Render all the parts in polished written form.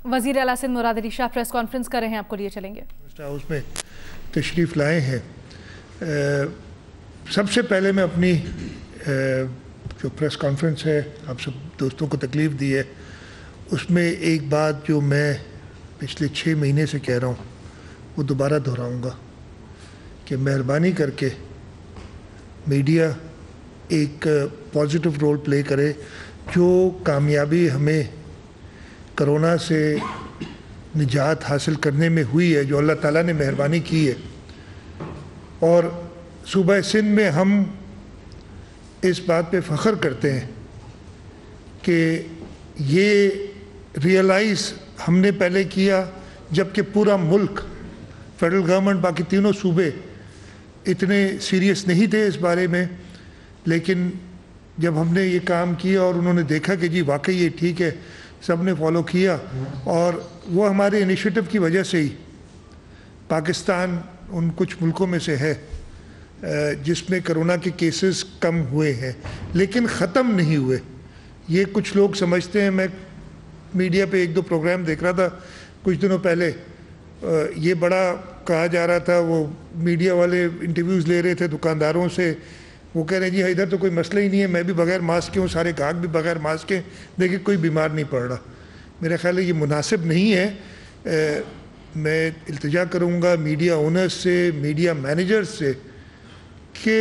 वज़ीर आला Sindh Murad Ali Shah press conference कर रहे हैं, आपको लिए चलेंगे। हाउस में तशरीफ़ लाए हैं। सबसे पहले मैं अपनी जो प्रेस कॉन्फ्रेंस है आप सब दोस्तों को तकलीफ़ दी है, उसमें एक बात जो मैं पिछले 6 महीने से कह रहा हूँ वो दोबारा दोहराऊँगा कि मेहरबानी करके मीडिया एक पॉजिटिव रोल प्ले करे। जो कामयाबी हमें कोरोना से निजात हासिल करने में हुई है, जो अल्लाह ताला ने मेहरबानी की है, और सूबा सिंध में हम इस बात पे फ़ख्र करते हैं कि ये रियलाइज़ हमने पहले किया जबकि पूरा मुल्क, फेडरल गवर्नमेंट, बाकी तीनों सूबे इतने सीरियस नहीं थे इस बारे में। लेकिन जब हमने ये काम किया और उन्होंने देखा कि जी वाकई ये ठीक है, सब ने फॉलो किया, और वो हमारे इनिशिएटिव की वजह से ही पाकिस्तान उन कुछ मुल्कों में से है जिसमें कोरोना के केसेस कम हुए हैं, लेकिन ख़त्म नहीं हुए। ये कुछ लोग समझते हैं। मैं मीडिया पे 1-2 प्रोग्राम देख रहा था कुछ दिनों पहले, ये बड़ा कहा जा रहा था, वो मीडिया वाले इंटरव्यूज़ ले रहे थे दुकानदारों से, वो कह रहे हैं जी इधर तो कोई मसला ही नहीं है, मैं भी बगैर मास्क के हूँ, सारे ग्राहक भी बगैर मास्क के, देखिए कोई बीमार नहीं पड़ रहा। मेरा ख्याल है ये मुनासिब नहीं है। मैं इल्तिजा करूँगा मीडिया ओनर्स से, मीडिया मैनेजर्स से कि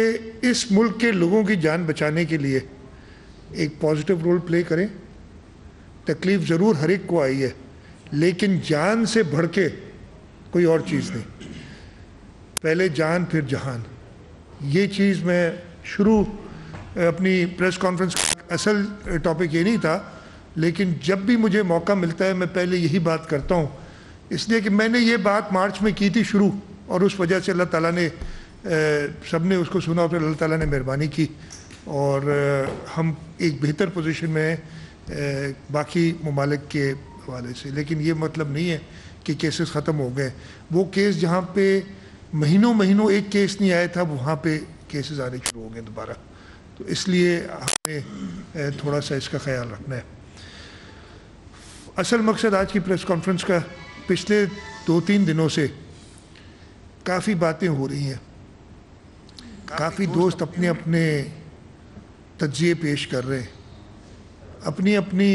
इस मुल्क के लोगों की जान बचाने के लिए एक पॉजिटिव रोल प्ले करें। तकलीफ़ ज़रूर हर एक को आई है, लेकिन जान से बढ़ के कोई और चीज़ नहीं। पहले जान फिर जहान, ये चीज़ मैं शुरू अपनी प्रेस कॉन्फ्रेंस का असल टॉपिक ये नहीं था, लेकिन जब भी मुझे मौका मिलता है मैं पहले यही बात करता हूँ, इसलिए कि मैंने ये बात मार्च में की थी शुरू, और उस वजह से अल्लाह ताला ने सब ने उसको सुना, फिर अल्लाह ताला ने मेहरबानी की और हम एक बेहतर पोजीशन में हैं बाकी ममालिक के हवाले से। लेकिन ये मतलब नहीं है कि केसेस ख़त्म हो गए। वो केस जहाँ पे महीनों एक केस नहीं आया था, वहाँ पे केसेस आने शुरू हो गए दोबारा। तो इसलिए हमें थोड़ा सा इसका ख्याल रखना है। असल मकसद आज की प्रेस कॉन्फ्रेंस का, पिछले 2-3 दिनों से काफ़ी बातें हो रही हैं, काफ़ी दोस्त अपने अपने तज्ज़िये पेश कर रहे हैं, अपनी अपनी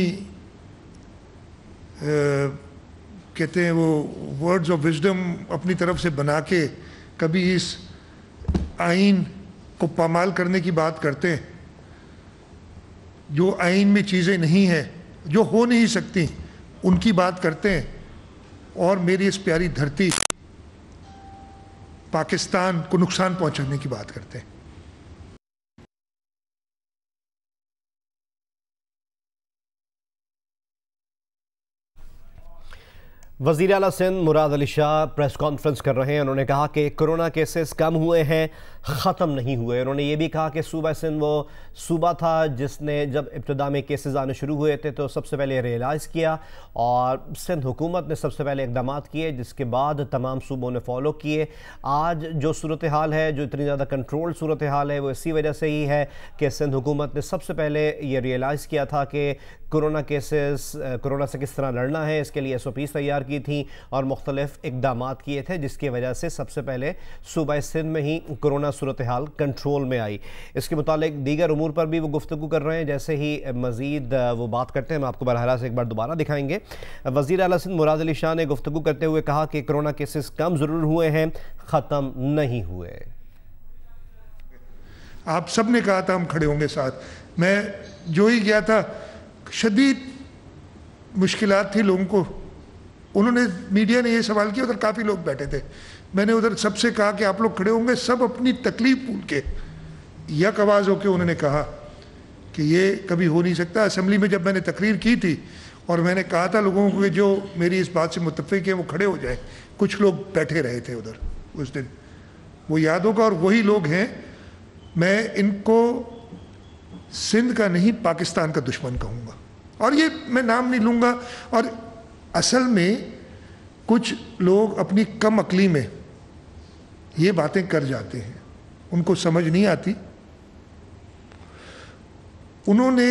कहते हैं वो वर्ड्स ऑफ विजडम अपनी तरफ से बना के कभी इस आइन को पामाल करने की बात करते हैं। जो आइन में चीज़ें नहीं हैं, जो हो नहीं सकती, उनकी बात करते हैं, और मेरी इस प्यारी धरती पाकिस्तान को नुकसान पहुंचाने की बात करते हैं। वज़ीर आला सिंध मुराद अली शाह प्रेस कॉन्फ्रेंस कर रहे हैं। उन्होंने कहा कि कोरोना केसेस कम हुए हैं, ख़त्म नहीं हुए। उन्होंने ये भी कहा कि सूबा सिंध वो सूबा था जिसने जब इब्तिदा में केसेस आने शुरू हुए थे तो सबसे पहले रियलाइज़ किया, और सिंध हुकूमत ने सबसे पहले इक़दामात किए, जिसके बाद तमाम सूबों ने फॉलो किए। आज जो सूरत हाल है, जो इतनी ज़्यादा कंट्रोल सूरत हाल है, वो इसी वजह से ही है कि सिंध हुकूमत ने सबसे पहले ये रियलाइज़ किया था कि कोरोना से किस तरह लड़ना है। इसके लिए SOPs तैयार की थी और मुख्तलिफ इक़दामात किए थे, जिसकी वजह से सबसे पहले सूबा सिंध में ही कोरोना सूरत हाल कंट्रोल में आई। इसके मुतालिक दीगर उमूर पर भी वो गुफ्तगू कर रहे हैं। जैसे ही मज़ीद वो बात करते हैं, हम आपको बरहरा से एक बार दोबारा दिखाएंगे। वज़ीर आला सिंध मुराद अली शाह ने गुफ्तगू करते हुए कहा कि कोरोना केसेस कम ज़रूर हुए हैं, ख़त्म नहीं हुए। आप सब ने कहा था हम खड़े होंगे साथ। मैं जो ही गया था, शदीद मुश्किलात थी लोगों को। उन्होंने, मीडिया ने ये सवाल किया, उधर काफ़ी लोग बैठे थे, मैंने उधर सबसे कहा कि आप लोग खड़े होंगे। सब अपनी तकलीफ भूल के यक आवाज़ होकर उन्होंने कहा कि ये कभी हो नहीं सकता। असेंबली में जब मैंने तकरीर की थी और मैंने कहा था लोगों को कि जो मेरी इस बात से मुत्तफ़िक़ है वो खड़े हो जाए, कुछ लोग बैठे रहे थे उधर उस दिन, वो याद होगा। और वही लोग हैं, मैं इनको सिंध का नहीं पाकिस्तान का दुश्मन कहूँगा, और ये मैं नाम नहीं लूँगा। और असल में कुछ लोग अपनी कम अक्ली में ये बातें कर जाते हैं, उनको समझ नहीं आती। उन्होंने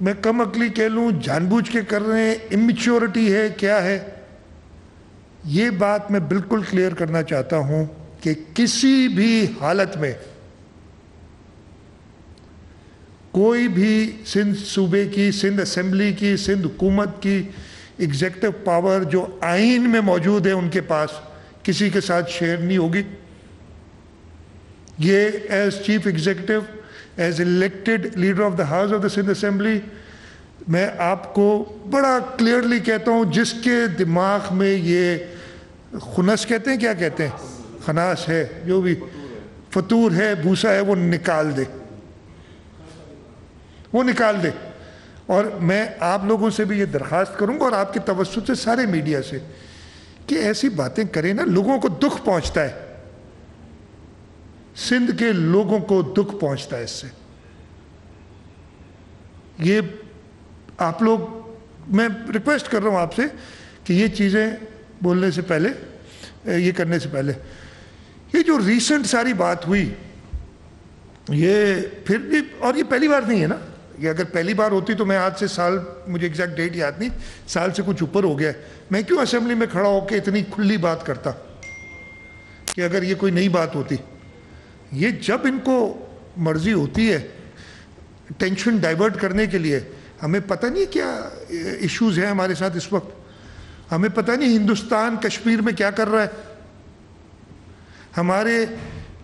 میں کم عقلی کہہ لوں، جان بوجھ کے کر رہے ہیں، امیچورٹی ہے، کیا ہے؟ یہ بات میں بالکل کلیئر کرنا چاہتا ہوں کہ کسی بھی حالت میں کوئی بھی سندھ صوبے کی، سندھ اسمبلی کی، سندھ حکومت کی ایگزیکٹو پاور جو آئین میں موجود ہے ان کے پاس، کسی کے ساتھ شیئر نہیں ہوگی۔ یہ as chief executive, as elected leader of the house of the Sindh assembly, میں آپ کو بڑا کلیئرلی کہتا ہوں، جس کے دماغ میں یہ خنس کہتے ہیں، کیا کہتے ہیں، خناس ہے، جو بھی فطور ہے، بھوسا ہے، وہ نکال دے، وہ نکال دے۔ اور میں آپ لوگوں سے بھی یہ درخواست کروں گا، اور آپ کے توسط سے سارے میڈیا سے، کہ ایسی باتیں کریں نا، لوگوں کو دکھ پہنچتا ہے، سندھ کے لوگوں کو دکھ پہنچتا ہے اس سے۔ یہ آپ لوگ، میں ریکویسٹ کر رہا ہوں آپ سے کہ یہ چیزیں بولنے سے پہلے، یہ کرنے سے پہلے، یہ جو ریسنٹ ساری بات ہوئی، یہ پھر بھی، اور یہ پہلی بار نہیں ہے نا، یہ اگر پہلی بار ہوتی تو میں آج سے سال، مجھے ایگزیکٹ ڈیٹ یاد نہیں، سال سے کچھ اوپر ہو گیا ہے، میں کیوں اسمبلی میں کھڑا ہو کے اتنی کھلی بات کرتا کہ اگر یہ کوئی نئی بات ہوتی۔ یہ جب ان کو مرضی ہوتی ہے ٹینشن ڈائیورٹ کرنے کے لیے، ہمیں پتہ نہیں کیا ایشوز ہیں ہمارے ساتھ اس وقت، ہمیں پتہ نہیں ہندوستان کشمیر میں کیا کر رہا ہے، ہمارے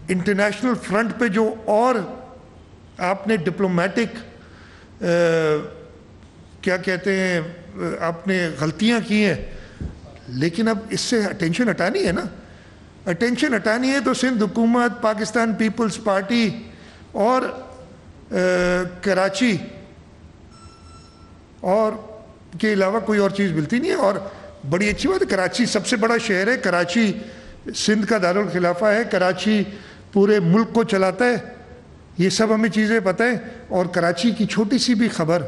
انٹرنیشنل فرنٹ پہ جو اور آپ نے ڈپلومیٹک کیا کہتے ہیں، آپ نے غلطیاں کی ہیں، لیکن اب اس سے اٹینشن ہٹانی ہے نا، اٹینشن ہٹانی ہے تو سندھ حکومت، پاکستان پیپلز پارٹی اور کراچی اور کے علاوہ کوئی اور چیز ملتی نہیں ہے۔ اور بڑی اچھی بات ہے، کراچی سب سے بڑا شہر ہے، کراچی سندھ کا دارالخلافہ ہے، کراچی پورے ملک کو چلاتا ہے، یہ سب ہمیں چیزیں پتہ ہیں۔ اور کراچی کی چھوٹی سی بھی خبر،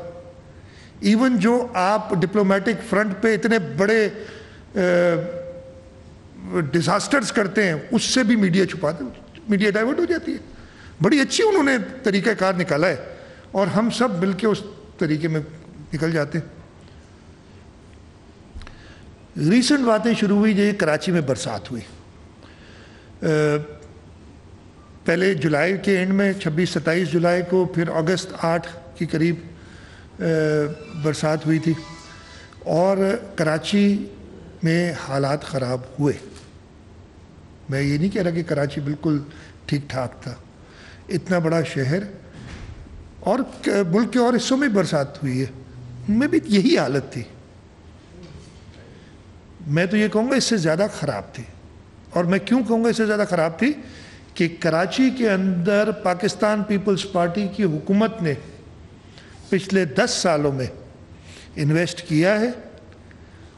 ایون جو آپ ڈپلومیٹک فرنٹ پہ اتنے بڑے ڈیزاسٹرز کرتے ہیں، اس سے بھی میڈیا چھپاتے، میڈیا ڈائیورٹ ہو جاتی ہے۔ بڑی اچھی انہوں نے طریقہ کار نکالا ہے، اور ہم سب مل کے اس طریقے میں نکل جاتے ہیں۔ ریسنٹ باتیں شروع ہوئی، جو کراچی میں برسات ہوئی، پہلے جولائی کے اینڈ میں 26-27 جولائی کو، پھر اگست 8 کے قریب برسات ہوئی تھی، اور کراچی میں حالات خراب ہوئے۔ میں یہ نہیں کہہ رہا کہ کراچی بالکل ٹھیک ٹھاک تھا، اتنا بڑا شہر، اور ملک کے اور حصوں میں برسات ہوئی ہے، ان میں بھی یہی حالت تھی۔ میں تو یہ کہوں گا اس سے زیادہ خراب تھی، اور میں کیوں کہوں گا اس سے زیادہ خراب تھی، کہ کراچی کے اندر پاکستان پیپلز پارٹی کی حکومت نے پچھلے 10 سالوں میں انویسٹ کیا ہے،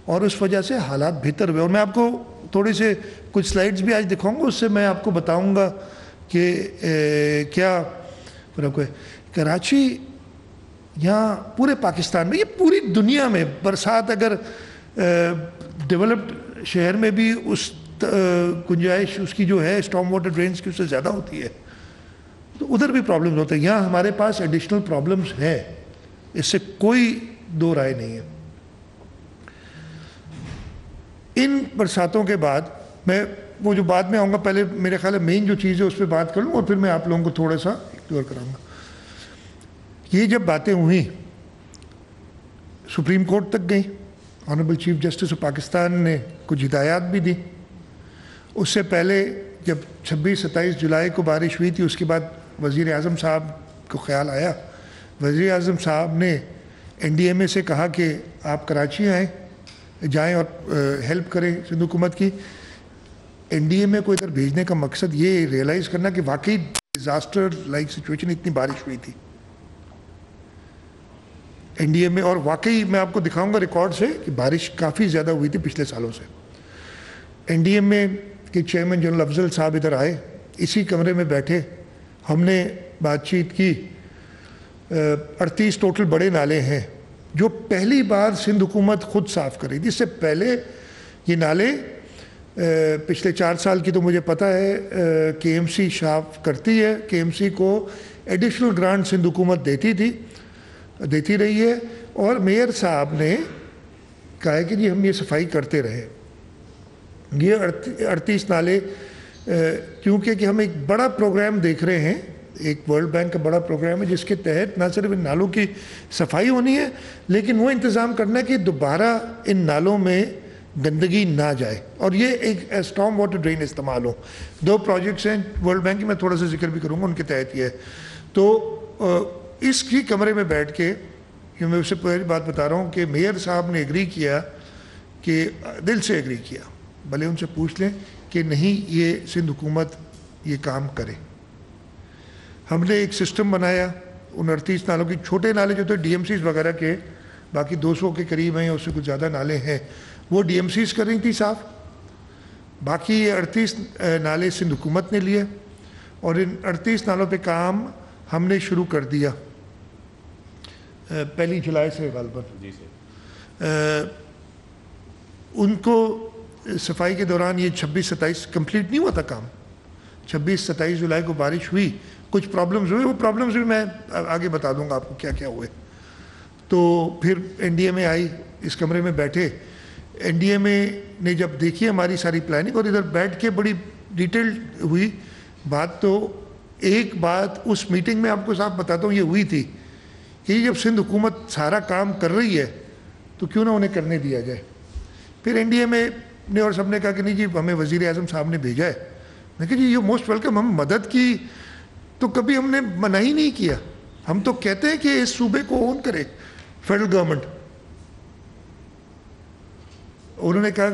اور اس وجہ سے حالات بہتر ہوئے۔ اور میں آپ کو تھوڑے سے کچھ سلائیڈز بھی آج دکھاؤں گا، اس سے میں آپ کو بتاؤں گا کہ کیا فرق ہے۔ کراچی یہاں پورے پاکستان میں، یہ پوری دنیا میں برسات اگر ڈیولپڈ شہر میں بھی اس گنجائش اس کی جو ہے اسٹارم واٹر ڈرینز کی اس سے زیادہ ہوتی ہے، تو ادھر بھی پرابلمز ہوتے ہیں۔ یہاں ہمارے پاس ایڈیشنل پرابلمز ہیں، اس سے کوئی دو رائے نہیں ہے۔ ان برساتوں کے بعد میں وہ جو بعد میں آؤں گا، پہلے میرے خیال ہے مین جو چیز ہے اس پہ بات کر لوں، اور پھر میں آپ لوگوں کو تھوڑا سا ایکسپلور کراؤں گا۔ یہ جب باتیں ہوئیں سپریم کورٹ تک گئیں، honourable chief justice of Pakistan نے کچھ ہدایات بھی دی۔ اس سے پہلے جب 26-27 جولائی کو بارش ہوئی تھی، اس کے بعد وزیر اعظم صاحب کو خیال آیا، وزیر اعظم صاحب نے NDMA سے کہا کہ آپ کراچی جائیں اور ہیلپ کریں سندھ حکومت کی۔ NDMA کو ادھر بھیجنے کا مقصد یہ ریئلائز کرنا کہ واقعی ڈیزاسٹر لائک سچویشن، اتنی بارش ہوئی تھی NDMA، اور واقعی میں آپ کو دکھاؤں گا ریکارڈ سے کہ بارش کافی زیادہ ہوئی تھی پچھلے سالوں سے۔ NDMA کے چیئرمین جنرل افضل صاحب ادھر آئے، اسی کمرے میں بیٹھے، ہم نے بات چیت کی۔ 38 ٹوٹل بڑے نالے ہیں جو پہلی بار سندھ حکومت خود صاف کر رہی تھی۔ اس سے پہلے یہ نالے پچھلے 4 سال کی تو مجھے پتہ ہے KMC صاف کرتی ہے، KMC کو ایڈیشنل گرانٹ سندھ حکومت دیتی تھی देती रही है। और मेयर साहब ने कहा है कि जी हम ये सफाई करते रहें। ये 38 नाले, क्योंकि कि हम एक बड़ा प्रोग्राम देख रहे हैं, एक वर्ल्ड बैंक का बड़ा प्रोग्राम है जिसके तहत ना सिर्फ इन नालों की सफाई होनी है, लेकिन वो इंतज़ाम करना है कि दोबारा इन नालों में गंदगी ना जाए और ये एक स्टॉर्म वाटर ड्रेन इस्तेमाल हो। 2 प्रोजेक्ट्स हैं वर्ल्ड बैंक की, मैं थोड़ा सा जिक्र भी करूँगा, उनके तहत ये है। तो इसकी कमरे में बैठ के, ये मैं उससे पहली बात बता रहा हूँ कि मेयर साहब ने एग्री किया, कि दिल से एग्री किया, भले उनसे पूछ लें कि नहीं ये सिंध हुकूमत ये काम करे। हमने एक सिस्टम बनाया उन 38 नालों की, छोटे नाले जो थे DMCs वगैरह के, बाकी 200 के करीब हैं, उससे कुछ ज़्यादा नाले हैं, वो DMCs कर रही थी साफ। बाकी ये 38 नाले सिंध हुकूमत ने लिए और इन 38 नालों पे काम हमने शुरू कर दिया 1 जुलाई से गालबन। उनको सफाई के दौरान ये 26-27 कंप्लीट नहीं हुआ था काम। 26-27 जुलाई को बारिश हुई, कुछ प्रॉब्लम्स हुए, वो प्रॉब्लम्स भी मैं आगे बता दूंगा आपको क्या क्या हुए। तो फिर NDMA आई, इस कमरे में बैठे, NDMA ने जब देखी हमारी सारी प्लानिंग और इधर बैठ के बड़ी डिटेल्ड हुई बात। तो एक बात उस मीटिंग में आपको साफ बताता हूँ ये हुई थी कि जब सिंध हुकूमत सारा काम कर रही है तो क्यों ना उन्हें करने दिया जाए। फिर NDMA ने और सबने कहा कि नहीं जी हमें वज़ीर आज़म साहब ने भेजा है। मैं कहा जी ये मोस्ट वेलकम, हम मदद की तो कभी हमने मना ही नहीं किया, हम तो कहते हैं कि इस सूबे को ओन करे फेडरल गवर्नमेंट। उन्होंने कहा,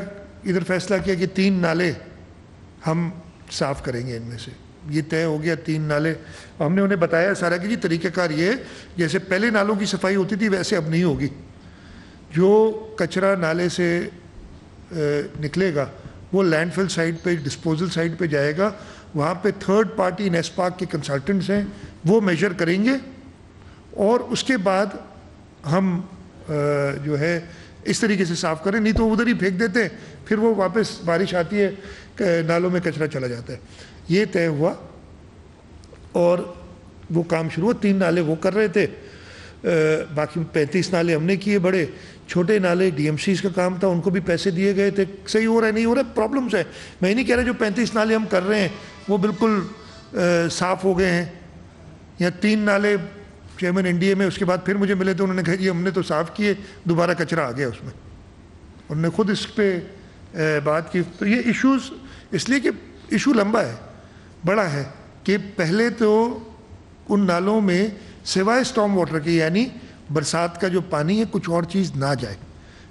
इधर फैसला किया कि 3 नाले हम साफ़ करेंगे, इनमें से ये तय हो गया 3 नाले। हमने उन्हें बताया सारा कि जी तरीक़ाकार ये है, जैसे पहले नालों की सफाई होती थी वैसे अब नहीं होगी। जो कचरा नाले से निकलेगा वो लैंडफिल साइट पे, डिस्पोजल साइट पे जाएगा, वहाँ पे थर्ड पार्टी नेस्पाक के कंसल्टेंट्स हैं, वो मेजर करेंगे और उसके बाद हम जो है इस तरीके से साफ़ करें, नहीं तो उधर ही फेंक देते हैं, फिर वो वापस बारिश आती है नालों में कचरा चला जाता है। ये तय हुआ और वो काम शुरू हुआ। 3 नाले वो कर रहे थे, बाकी 35 नाले हमने किए। बड़े छोटे नाले DMCs का काम था, उनको भी पैसे दिए गए थे। सही हो रहा है नहीं हो रहा है, प्रॉब्लम्स है। मैं नहीं कह रहा जो 35 नाले हम कर रहे हैं वो बिल्कुल साफ़ हो गए हैं, या 3 नाले चेयरमैन NDMA उसके बाद फिर मुझे मिले तो उन्होंने कहा जी हमने तो साफ़ किए, दोबारा कचरा आ गया उसमें। उन्होंने खुद इस पर बात की। तो ये इश्यूज़, इसलिए कि इशू लंबा है, बड़ा है, कि पहले तो उन नालों में सिवाय स्टॉर्म वाटर के, यानी बरसात का जो पानी है, कुछ और चीज़ ना जाए।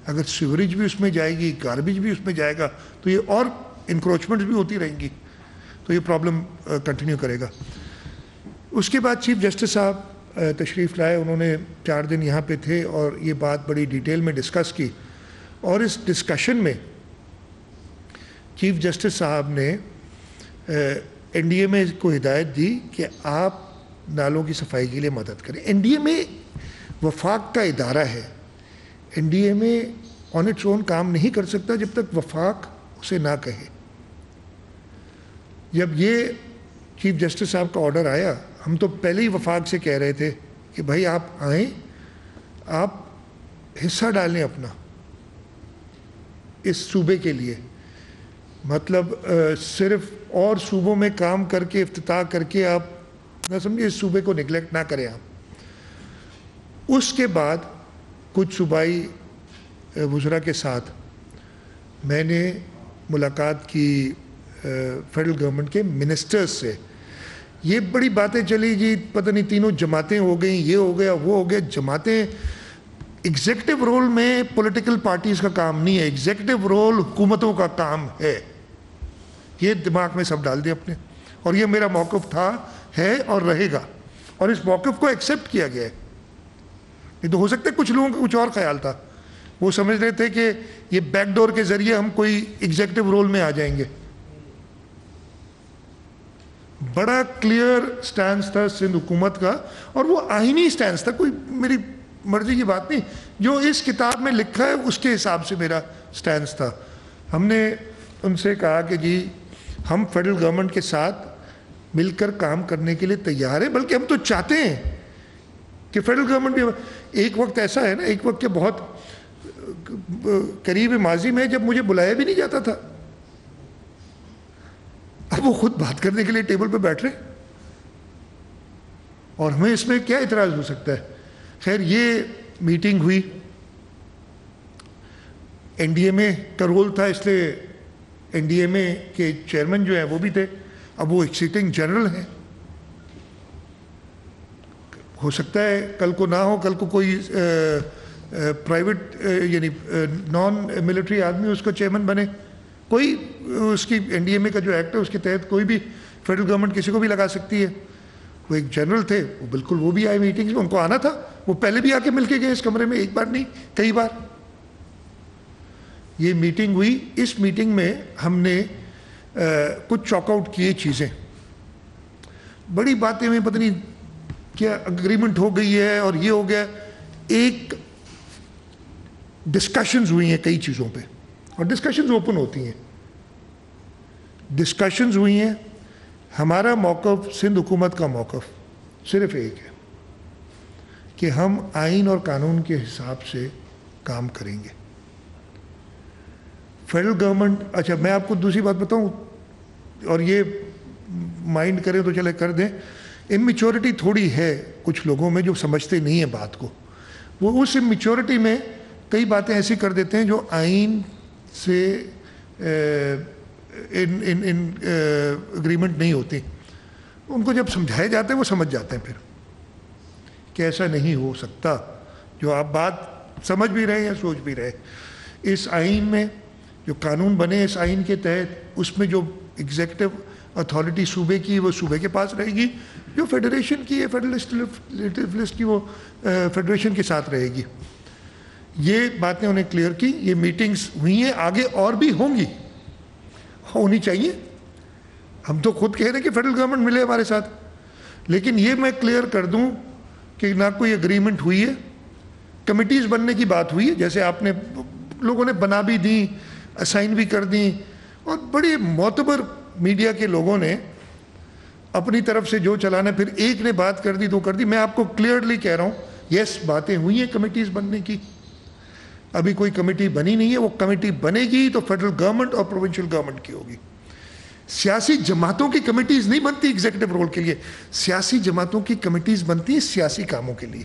अगर सीवरेज भी उसमें जाएगी, गार्बेज भी उसमें जाएगा, तो ये और इंक्रोचमेंट्स भी होती रहेंगी, तो ये प्रॉब्लम कंटिन्यू करेगा। उसके बाद चीफ जस्टिस साहब तशरीफ़ लाए, उन्होंने 4 दिन यहाँ पे थे और ये बात बड़ी डिटेल में डिस्कस की। और इस डिस्कशन में चीफ जस्टिस साहब ने NDMA को हिदायत दी कि आप नालों की सफाई के लिए मदद करें। NDMA वफाक का इदारा है, NDMA ऑन इट्स ओन काम नहीं कर सकता जब तक वफाक उसे ना कहे। जब ये चीफ जस्टिस साहब का ऑर्डर आया, हम तो पहले ही वफाक से कह रहे थे कि भाई आप आएँ, आप हिस्सा डालें अपना इस सूबे के लिए। मतलब सिर्फ और सूबों में काम करके इफ्तिताह करके आप ना समझिए, इस सूबे को निगलेक्ट ना करें आप। उसके बाद कुछ सूबाई वज़रा के साथ मैंने मुलाकात की फेडरल गवर्नमेंट के मिनिस्टर्स से। ये बड़ी बातें चली जी, पता नहीं तीनों जमातें हो गई, ये हो गया वो हो गया। जमातें, एग्जीक्यूटिव रोल में पॉलिटिकल पार्टीज़ का काम नहीं है, एग्जीक्यूटिव रोल हुकूमतों का काम है। ये दिमाग में सब डाल दिया अपने, और ये मेरा मौक़िफ़ था, है और रहेगा, और इस मौक़िफ़ को एक्सेप्ट किया गया है। नहीं तो हो सकता है कुछ लोगों का कुछ और ख्याल था, वो समझ रहे थे कि ये बैकडोर के ज़रिए हम कोई एग्जीक्यूटिव रोल में आ जाएंगे। बड़ा क्लियर स्टैंस था सिंध हुकूमत का, और वो आईनी स्टैंस था, कोई मेरी मर्जी की बात नहीं। जो इस किताब में लिखा है उसके हिसाब से मेरा स्टैंस था। हमने उनसे कहा कि जी हम फेडरल गवर्नमेंट के साथ मिलकर काम करने के लिए तैयार हैं, बल्कि हम तो चाहते हैं कि फेडरल गवर्नमेंट भी। ایک وقت ایسا ہے نا، ایک وقت کے بہت قریب ماضی میں جب مجھے بلایا بھی نہیں جاتا تھا، اب وہ خود بات کرنے کے لیے ٹیبل پہ بیٹھ رہے، اور ہمیں اس میں کیا اعتراض ہو سکتا ہے؟ خیر یہ میٹنگ ہوئی، این ڈی ایم اے کا رول تھا، اس لیے این ڈی ایم اے کے چیئرمین جو ہیں وہ بھی تھے، اب وہ ایک سٹنگ جنرل ہیں، ہو سکتا ہے کل کو نہ ہو، کل کو کوئی پرائیویٹ یعنی نان ملٹری آدمی اس کا چیئرمین بنے، کوئی اس کی این ڈی ایم اے کا جو ایکٹ ہے اس کے تحت کوئی بھی فیڈرل گورنمنٹ کسی کو بھی لگا سکتی ہے۔ وہ ایک جنرل تھے، وہ بالکل وہ بھی آئے میٹنگز میں، ان کو آنا تھا، وہ پہلے بھی آ کے مل کے گئے اس کمرے میں، ایک بار نہیں کئی بار۔ یہ میٹنگ ہوئی، اس میٹنگ میں ہم نے کچھ چاک آؤٹ کیے چیزیں، بڑی باتیں میں پتہ نہیں کیا اگریمنٹ ہو گئی ہے اور یہ ہو گیا، ایک ڈسکشنز ہوئی ہیں کئی چیزوں پہ، اور ڈسکشنز اوپن ہوتی ہیں، ڈسکشنز ہوئی ہیں۔ ہمارا موقف، سندھ حکومت کا موقف صرف ایک ہے کہ ہم آئین اور قانون کے حساب سے کام کریں گے۔ فیڈرل گورنمنٹ، اچھا میں آپ کو دوسری بات بتاؤں، اور یہ مائنڈ کریں تو چلے کر دیں، امیچورٹی تھوڑی ہے کچھ لوگوں میں جو سمجھتے نہیں ہیں بات کو، وہ اس امیچورٹی میں کئی باتیں ایسی کر دیتے ہیں جو آئین سے اگریمنٹ نہیں ہوتی، ان کو جب سمجھائے جاتے ہیں وہ سمجھ جاتے ہیں پھر کہ ایسا نہیں ہو سکتا، جو آپ بات سمجھ بھی رہے ہیں یا سوچ بھی رہے۔ اس آئین میں جو قانون بنے اس آئین کے تحت، اس میں جو ایگزیکٹو اتھارٹی صوبے کی وہ صوبے کے پاس رہے گی، جو فیڈریشن کی ہے فیڈرل لسٹ کی وہ فیڈریشن کے ساتھ رہے گی۔ یہ باتیں انہیں کلیئر کی، یہ میٹنگز ہوئی ہیں، آگے اور بھی ہوں گی، ہونی چاہیے۔ ہم تو خود کہہ رہے ہیں کہ فیڈرل گورنمنٹ ملے ہمارے ساتھ، لیکن یہ میں کلیئر کر دوں کہ نہ کوئی اگریمنٹ ہوئی ہے، کمیٹیز بننے کی بات ہوئی ہے، جیسے آپ نے لوگوں نے بنا بھی دیں، اسائن بھی کر دیں، اور بڑے معتبر میڈیا کے لوگوں نے اپنی طرف سے جو چلانا، پھر ایک نے بات کر دی تو کر دی۔ میں آپ کو کلیئرلی کہہ رہا ہوں، یس باتیں ہوئی ہیں کمیٹیز بننے کی، ابھی کوئی کمیٹی بنی نہیں ہے، وہ کمیٹی بنے گی تو فیڈرل گورنمنٹ اور پروونشل گورنمنٹ کی ہوگی۔ سیاسی جماعتوں کی کمیٹیز نہیں بنتی ایگزیکٹو رول کے لیے، سیاسی جماعتوں کی کمیٹیز بنتی ہیں سیاسی کاموں کے لیے۔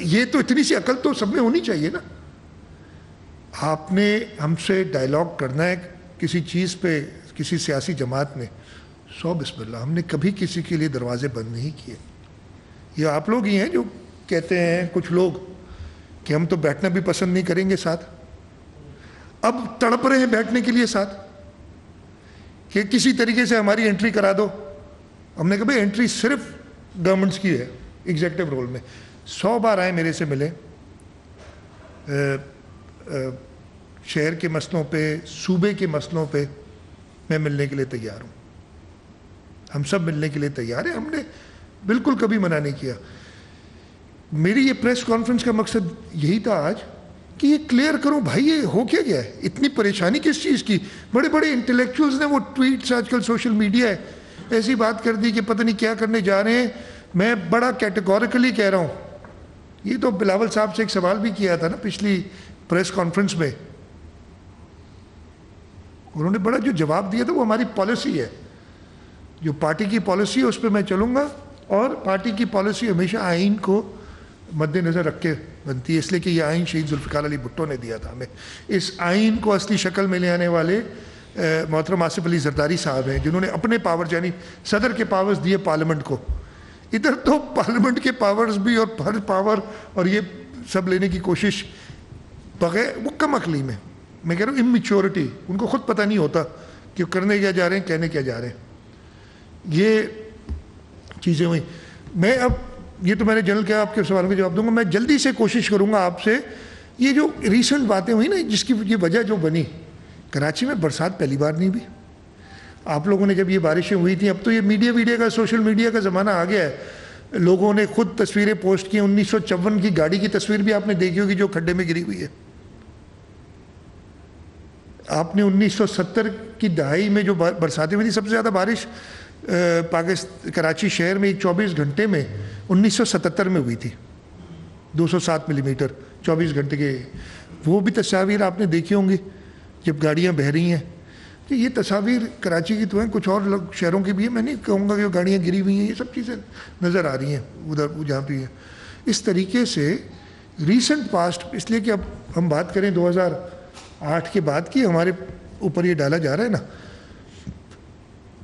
یہ تو اتنی سی عقل تو سب میں ہونی چاہیے نا۔ آپ نے ہم سے ڈائلاگ کرنا ہے کسی چیز پہ، کسی سیاسی جماعت نے، سو بسم اللہ، ہم نے کبھی کسی کے لیے دروازے بند نہیں کیے۔ یہ آپ لوگ ہی ہیں جو کہتے ہیں کچھ لوگ کہ ہم تو بیٹھنا بھی پسند نہیں کریں گے ساتھ، اب تڑپ رہے ہیں بیٹھنے کے لیے ساتھ کہ کسی طریقے سے ہماری انٹری کرا دو۔ ہم نے کہا بھائی انٹری صرف گورنمنٹس کی ہے ایگزیکٹو رول میں۔ 100 بار آئے میرے سے ملے، شہر کے مسئلوں پہ، صوبے کے مسئلوں پہ میں ملنے کے لیے تیار ہوں، ہم سب ملنے کے لیے تیار ہیں، ہم نے بالکل کبھی منع نہیں کیا۔ میری یہ پریس کانفرنس کا مقصد یہی تھا آج کہ یہ کلیئر کروں بھائی یہ ہو کیا گیا ہے، اتنی پریشانی کس چیز کی۔ بڑے بڑے انٹلیکچوئلز نے وہ ٹویٹس، آج کل سوشل میڈیا ہے، ایسی بات کر دی کہ پتہ نہیں کیا کرنے جا رہے ہیں۔ میں بڑا کیٹیگوریکلی کہہ رہا ہوں، یہ تو بلاول صاحب سے ایک سوال بھی کیا تھا نا پچھلی پریس کانفرنس میں، انہوں نے بڑا جو جواب دیا تھا وہ ہماری پالیسی ہے، جو پارٹی کی پالیسی ہے اس پہ میں چلوں گا، اور پارٹی کی پالیسی ہمیشہ آئین کو مد نظر رکھ کے بنتی ہے، اس لیے کہ یہ آئین شہید ذوالفقار علی بھٹو نے دیا تھا ہمیں۔ اس آئین کو اصلی شکل میں لے آنے والے محترم آصف علی زرداری صاحب ہیں، جنہوں نے اپنے پاور، یعنی صدر کے پاورز دیے پارلیمنٹ کو۔ ادھر تو پارلیمنٹ کے پاورز بھی اور ہر پاور اور یہ سب لینے کی کوشش بغیر، وہ کم عقلی میں کہہ رہا ہوں امیچورٹی، ان کو خود پتہ نہیں ہوتا کہ کرنے کیا جا رہے ہیں، کہنے کیا جا رہے ہیں۔ یہ چیزیں ہوئیں۔ میں اب یہ تو میں نے جنرل کیا، آپ کے سوالوں کا جواب دوں گا۔ میں جلدی سے کوشش کروں گا آپ سے، یہ جو ریسنٹ باتیں ہوئی نا، جس کی یہ وجہ جو بنی، کراچی میں برسات پہلی بار نہیں ہوئی۔ آپ لوگوں نے جب یہ بارشیں ہوئی تھیں، اب تو یہ میڈیا کا، سوشل میڈیا کا زمانہ آ گیا ہے، لوگوں نے خود تصویریں پوسٹ کی۔ 1954 کی گاڑی کی تصویر بھی آپ نے دیکھی ہوگی جو کھڈے میں گری ہوئی ہے۔ آپ نے 1970 کی دہائی میں جو برساتیں ہوئی تھی، سب سے زیادہ بارش کراچی شہر میں 24 گھنٹے میں 1977 में हुई थी, 207 मिलीमीटर 24 घंटे के। वो भी तस्वीर आपने देखी होंगी जब गाड़ियाँ बह रही हैं। तो ये तस्वीर कराची की तो हैं, कुछ और शहरों की भी है। मैं नहीं कहूँगा कि गाड़ियाँ गिरी हुई हैं, ये सब चीज़ें नज़र आ रही हैं उधर जहाँ भी है। इस तरीके से रीसेंट पास्ट, इसलिए कि अब हम बात करें 2008 के बाद की, हमारे ऊपर ये डाला जा रहा है ना।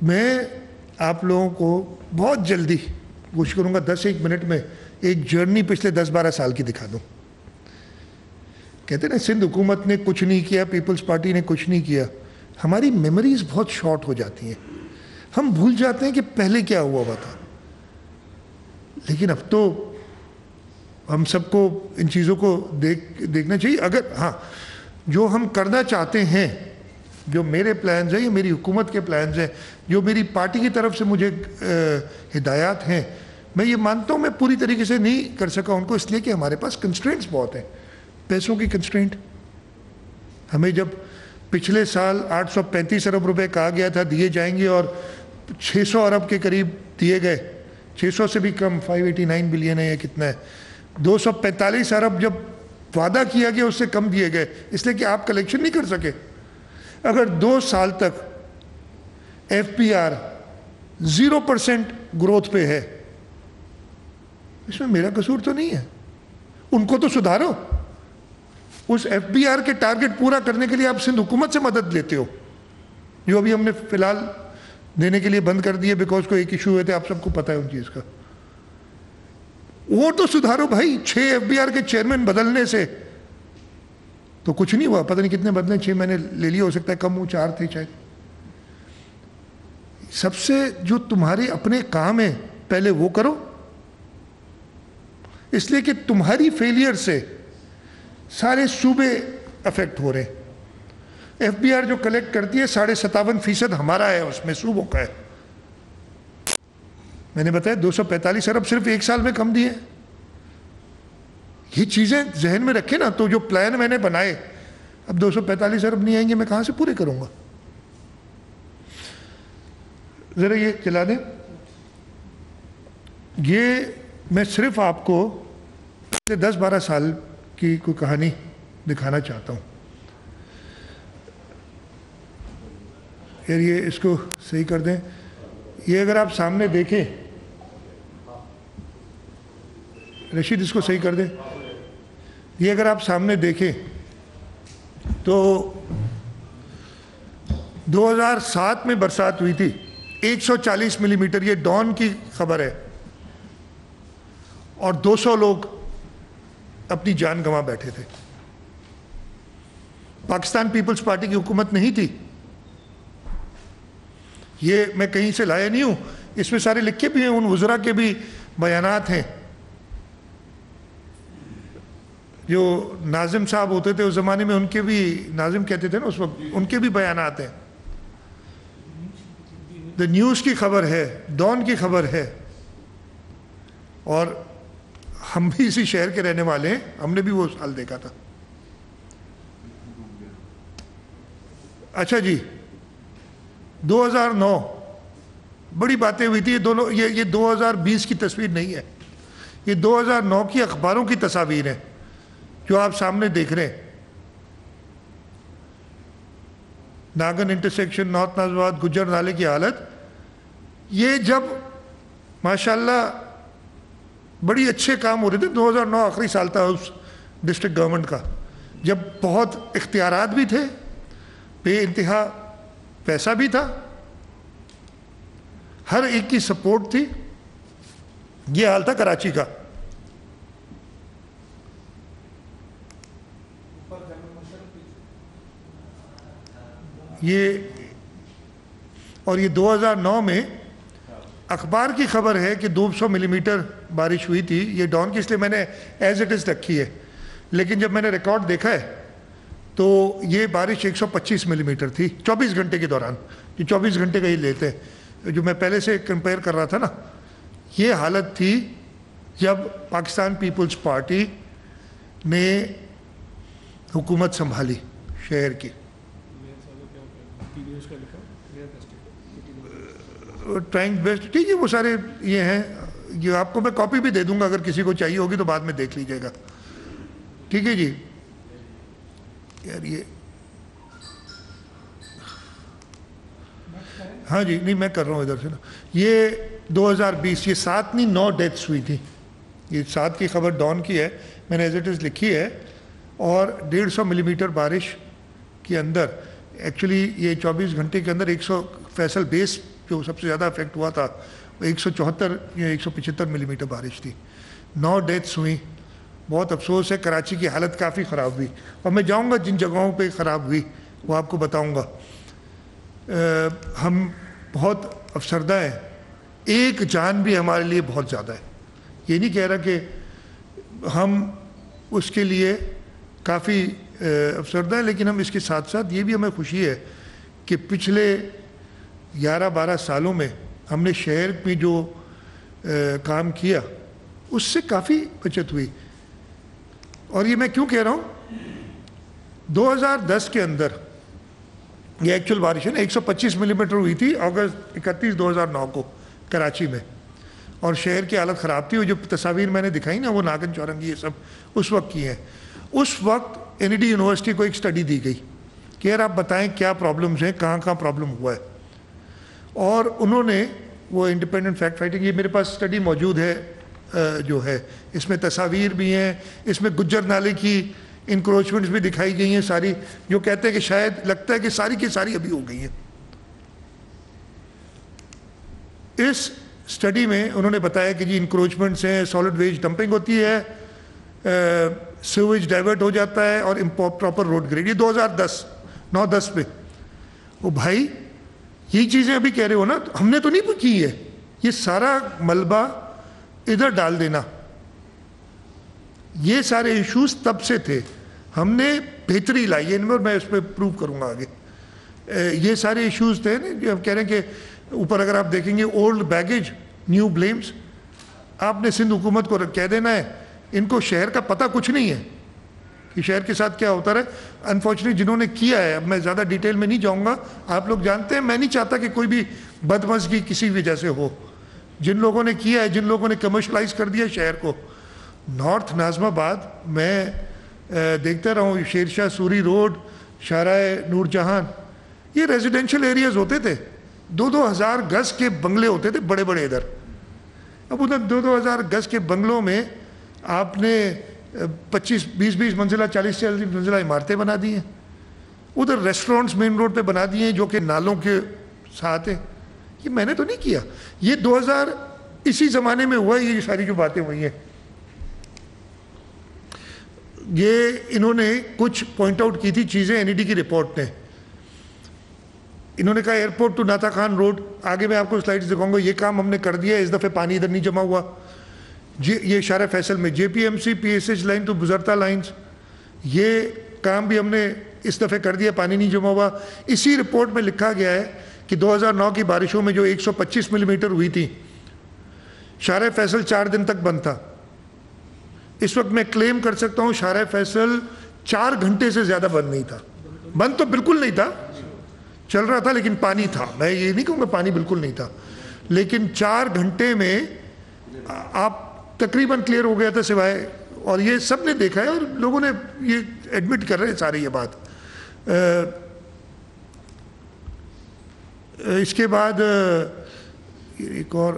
मैं आप लोगों को बहुत जल्दी कोशिश करूँगा 10-1 मिनट में एक जर्नी पिछले 10-12 साल की दिखा दूँ। कहते हैं ना सिंध हुकूमत ने कुछ नहीं किया, पीपल्स पार्टी ने कुछ नहीं किया। हमारी मेमोरीज बहुत शॉर्ट हो जाती हैं, हम भूल जाते हैं कि पहले क्या हुआ था। लेकिन अब तो हम सबको इन चीज़ों को देखना चाहिए। अगर हाँ, जो हम करना चाहते हैं, जो मेरे प्लान्स हैं, ये मेरी हुकूमत के प्लान्स हैं, जो मेरी पार्टी की तरफ से मुझे हिदायत हैं, मैं ये मानता हूँ मैं पूरी तरीके से नहीं कर सका उनको, इसलिए कि हमारे पास कंस्ट्रेंट्स बहुत हैं। पैसों की कंस्ट्रेंट, हमें जब पिछले साल 835 अरब रुपए कहा गया था दिए जाएंगे और 600 अरब के करीब दिए गए, 600 से भी कम, 589 बिलियन है या कितना है। 245 अरब जब वादा किया गया उससे कम दिए गए, इसलिए कि आप कलेक्शन नहीं कर सके। अगर 2 साल तक FPR 0% ग्रोथ पे है, इसमें मेरा कसूर तो नहीं है। उनको तो सुधारो। उस FPR के टारगेट पूरा करने के लिए आप सिंध हुकूमत से मदद लेते हो, जो अभी हमने फिलहाल देने के लिए बंद कर दिए बिकॉज कोई एक इशू हुए थे, आप सबको पता है उन चीज़ का। वो तो सुधारो भाई। 6 FBR के चेयरमैन बदलने से तो कुछ नहीं हुआ। पता नहीं कितने बदले, 6 महीने ले लिए, हो सकता है कम हो, 4 थे शायद। सबसे जो तुम्हारे अपने काम है पहले वो करो, इसलिए कि तुम्हारी फेलियर से सारे सूबे अफेक्ट हो रहे हैं। FBR जो कलेक्ट करती है 57.5% हमारा है, उसमें सूबों का है। मैंने बताया 245 अरब सिर्फ 1 साल में कम दिए। ये चीजें जहन में रखे ना, तो जो प्लान मैंने बनाए, अब 245 अरब नहीं आएंगे, मैं कहां से पूरे करूंगा। जरा ये चला दें। ये मैं सिर्फ आपको 10-12 साल की कोई कहानी दिखाना चाहता हूं। यार ये इसको सही कर दें। ये अगर आप सामने देखें, रशीद इसको सही कर दें। ये अगर आप सामने देखें तो 2007 में बरसात हुई थी 140 मिलीमीटर, ये डॉन की खबर है, और 200 लोग अपनी जान गंवा बैठे थे। पाकिस्तान पीपल्स पार्टी की हुकूमत नहीं थी। ये मैं कहीं से लाया नहीं हूं, इसमें सारे लिखे भी हैं, उन वज़रा के भी बयानात हैं। जो नाजिम साहब होते थे उस ज़माने में, उनके भी, नाजिम कहते थे ना उस वक्त, उनके भी बयानात हैं। द न्यूज़ की खबर है, डॉन की खबर है, और हम भी इसी शहर के रहने वाले हैं, हमने भी वो साल देखा था। अच्छा जी, 2009 बड़ी बातें हुई थी। ये दोनों, ये 2020 की तस्वीर नहीं है, ये 2009 की अखबारों की तस्वीर है जो आप सामने देख रहे हैं। नागन इंटरसेक्शन, नॉर्थ नाजवाद, गुज्जर नाले की हालत। ये जब माशाल्लाह बड़ी अच्छे काम हो रहे थे, 2009 आखिरी साल था उस डिस्ट्रिक्ट गवर्नमेंट का, जब बहुत इख्तियारात भी थे, बेइंतहा पैसा भी था, हर एक की सपोर्ट थी। ये हाल था कराची का। ये, और ये 2009 में अखबार की खबर है कि 200 मिलीमीटर बारिश हुई थी। ये डॉन की इसलिए मैंने एज इट इज़ रखी है, लेकिन जब मैंने रिकॉर्ड देखा है तो ये बारिश 125 मिलीमीटर थी 24 घंटे के दौरान। जो 24 घंटे का ही लेते हैं, जो मैं पहले से कंपेयर कर रहा था ना, ये हालत थी जब पाकिस्तान पीपल्स पार्टी ने हुकूमत संभाली शहर की। ट्राइंग बेस्ट, ठीक है, वो सारे ये हैं, یہ آپ کو میں کاپی بھی دے دوں گا، اگر کسی کو چاہیے ہوگی تو بعد میں دیکھ لیجیے گا، ٹھیک ہے جی. یار یہ ہاں جی نہیں میں کر رہا ہوں ادھر سے نا. یہ 2020 یہ 7 نہیں 9 ڈیتھس ہوئی تھی. یہ 7 کی خبر ڈان کی ہے، میں نے ایز اٹ از لکھی ہے. اور 150 ملی میٹر بارش کے اندر ایکچولی یہ 24 گھنٹے کے اندر 100 فیصل بیس جو سب سے زیادہ افیکٹ ہوا تھا وہ 174 یا 175 ملی میٹر بارش تھی. 9 ڈیتھس ہوئیں. بہت افسوس ہے. کراچی کی حالت کافی خراب ہوئی اور میں جاؤں گا جن جگہوں پہ خراب ہوئی وہ آپ کو بتاؤں گا. ہم بہت افسردہ ہیں. ایک جان بھی ہمارے لیے بہت زیادہ ہے. یہ نہیں کہہ رہا کہ ہم اس کے لیے کافی افسردہ ہیں، لیکن ہم اس کے ساتھ ساتھ یہ بھی ہمیں خوشی ہے کہ پچھلے 11-12 سالوں میں ہم نے شہر میں جو کام کیا اس سے کافی بچت ہوئی. اور یہ میں کیوں کہہ رہا ہوں، 2010 کے اندر یہ ایکچوئل بارش ہے نا 125 ملی میٹر ہوئی تھی اگست 31 2009 کو کراچی میں، اور شہر کی حالت خراب تھی. وہ جو تصاویر میں نے دکھائی نا وہ ناگن چورنگی یہ سب اس وقت کی ہیں. اس وقت NED یونیورسٹی کو ایک سٹڈی دی گئی کہ یار آپ بتائیں کیا پرابلمز ہیں، کہاں کہاں پرابلم ہوا ہے. اور انہوں نے وہ انڈیپینڈنٹ فیکٹ فائٹنگ، یہ میرے پاس سٹڈی موجود ہے جو ہے، اس میں تصاویر بھی ہیں، اس میں گجر نالے کی انکروچمنٹس بھی دکھائی گئی ہیں ساری، جو کہتے ہیں کہ شاید لگتا ہے کہ ساری کی ساری ابھی ہو گئی ہیں. اس سٹڈی میں انہوں نے بتایا کہ جی انکروچمنٹس ہیں، سالڈ ویسٹ ڈمپنگ ہوتی ہے، سیویج ڈائیورٹ ہو جاتا ہے، اور پراپر روڈ گریڈ. یہ 2010 9-10 پہ. وہ بھائی یہ چیزیں ابھی کہہ رہے ہو نا، ہم نے تو نہیں کی ہے. یہ سارا ملبہ ادھر ڈال دینا، یہ سارے ایشوز تب سے تھے. ہم نے بہتری لائی ہے ان میں، اور میں اس پہ پروو کروں گا آگے. یہ سارے ایشوز تھے نا جو ہم کہہ رہے ہیں کہ اوپر اگر آپ دیکھیں گے اولڈ بیگیج نیو بلیمز. آپ نے سندھ حکومت کو کہہ دینا ہے، ان کو شہر کا پتہ کچھ نہیں ہے کہ شہر کے ساتھ کیا ہوتا رہے. انفارچونیٹلی جنہوں نے کیا ہے، اب میں زیادہ ڈیٹیل میں نہیں جاؤں گا، آپ لوگ جانتے ہیں. میں نہیں چاہتا کہ کوئی بھی بدمزگی کسی وجہ سے ہو. جن لوگوں نے کیا ہے، جن لوگوں نے کمرشلائز کر دیا شہر کو. نارتھ ناظم آباد میں دیکھتا رہا ہوں، شیر شاہ سوری روڈ، شاہراہ نور جہان، یہ ریزیڈینشل ایریاز ہوتے تھے. 2-2 ہزار گز کے بنگلے ہوتے تھے بڑے بڑے ادھر. اب ادھر 2-2 ہزار گز کے بنگلوں میں آپ نے 25-20 منزلہ 40 منزلہ عمارتیں بنا دی ہیں. ادھر ریسٹورنٹس مین روڈ پہ بنا دیے ہیں جو کہ نالوں کے ساتھ ہیں. یہ میں نے تو نہیں کیا، یہ 2000 اسی زمانے میں ہوا. یہ ساری جو باتیں ہوئی ہیں، یہ انہوں نے کچھ پوائنٹ آؤٹ کی تھی چیزیں NED کی رپورٹ نے. انہوں نے کہا ایئرپورٹ ٹو ناتا خان روڈ، آگے میں آپ کو سلائڈز دکھاؤں گا، یہ کام ہم نے کر دیا ہے. اس دفعہ پانی ادھر نہیں جمع ہوا. یہ شارع فیصل میں JPMC PSH لائن ٹو بزرتا لائنز، یہ کام بھی ہم نے اس دفعہ کر دیا، پانی نہیں جمع ہوا. اسی رپورٹ میں لکھا گیا ہے کہ 2009 کی بارشوں میں جو 125 ملی میٹر ہوئی تھی، شارع فیصل 4 دن تک بند تھا. اس وقت میں کلیم کر سکتا ہوں شارع فیصل 4 گھنٹے سے زیادہ بند نہیں تھا. بند تو بالکل نہیں تھا، چل رہا تھا لیکن پانی تھا. میں یہ نہیں کہوں گا پانی بالکل نہیں تھا، لیکن 4 گھنٹے میں آپ تقریباً کلیئر ہو گیا تھا سوائے. اور یہ سب نے دیکھا ہے اور لوگوں نے یہ ایڈمٹ کر رہے ہیں سارے یہ بات. اس کے بعد ایک اور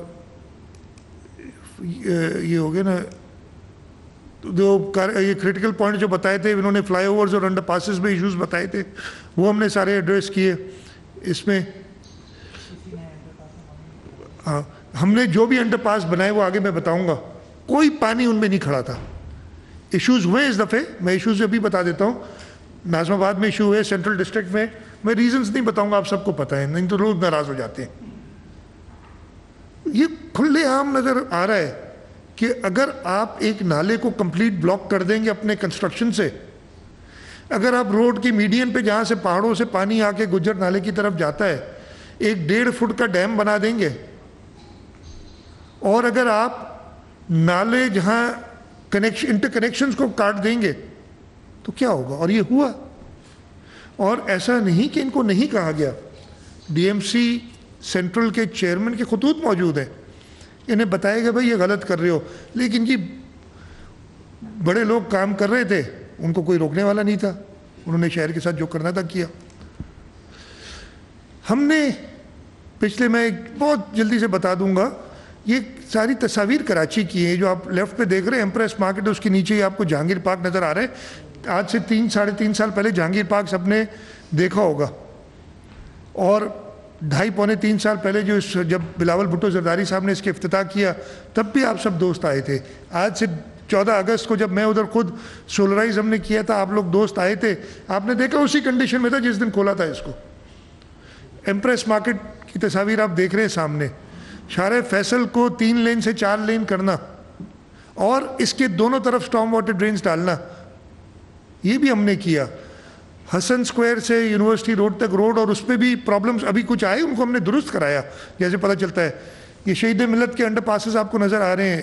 یہ ہو گیا نا، جو یہ کریٹیکل پوائنٹ جو بتائے تھے انہوں نے، فلائی اوورز اور انڈر پاسز میں ایشوز بتائے تھے، وہ ہم نے سارے ایڈریس کیے. اس میں ہاں ہم نے جو بھی انڈر پاس بنائے وہ آگے میں بتاؤں گا، کوئی پانی ان میں نہیں کھڑا تھا. ایشوز ہوئے اس دفعے، میں ایشوز ابھی بتا دیتا ہوں. ناظم آباد میں ایشو ہوئے، سینٹرل ڈسٹرکٹ میں ریزنز نہیں بتاؤں گا، آپ سب کو پتہ ہے، نہیں تو لوگ ناراض ہو جاتے ہیں. یہ کھلے عام نظر آ رہا ہے کہ اگر آپ ایک نالے کو کمپلیٹ بلاک کر دیں گے اپنے کنسٹرکشن سے، اگر آپ روڈ کی میڈین پہ جہاں سے پہاڑوں سے پانی آ کے گجر نالے کی طرف جاتا ہے 1.5 فٹ کا ڈیم بنا دیں گے، اور اگر آپ نالے جہاں انٹر کنیکشنز کو کاٹ دیں گے تو کیا ہوگا. اور یہ ہوا. اور ایسا نہیں کہ ان کو نہیں کہا گیا. DMC سینٹرل کے چیئرمین کے خطوط موجود ہیں. انہیں بتایا کہ بھائی یہ غلط کر رہے ہو، لیکن جی بڑے لوگ کام کر رہے تھے، ان کو کوئی روکنے والا نہیں تھا، انہوں نے شہر کے ساتھ جو کرنا تھا کیا۔ ہم نے پچھلے، میں بہت جلدی سے بتا دوں گا، یہ ساری تصاویر کراچی کی ہیں جو آپ لیفٹ پہ دیکھ رہے ہیں ایمپریس مارکیٹ، اس کے نیچے ہی آپ کو جہانگیر پارک نظر آ رہا ہے۔ آج سے 3-3.5 سال پہلے جہانگیر پارک سب نے دیکھا ہوگا، اور 2.5-3 سال پہلے جب بلاول بھٹو زرداری صاحب نے اس کے افتتاح کیا تب بھی آپ سب دوست آئے تھے۔ آج سے 14 اگست کو جب میں ادھر خود سولرائز ہم نے کیا تھا، آپ لوگ دوست آئے تھے، آپ نے دیکھا اسی کنڈیشن میں تھا جس دن کھولا تھا اس کو۔ ایمپریس مارکیٹ کی تصاویر آپ دیکھ رہے ہیں سامنے، شارع فیصل کو 3 لین سے 4 لین کرنا اور اس کے دونوں طرف سٹارم واٹر ڈرینز ڈالنا، یہ بھی ہم نے کیا۔ حسن سکوائر سے یونیورسٹی روڈ تک روڈ، اور اس پہ بھی پرابلمز ابھی کچھ آئے، ان کو ہم نے درست کرایا جیسے پتہ چلتا ہے۔ یہ شہید ملت کے انڈر پاسز آپ کو نظر آ رہے ہیں،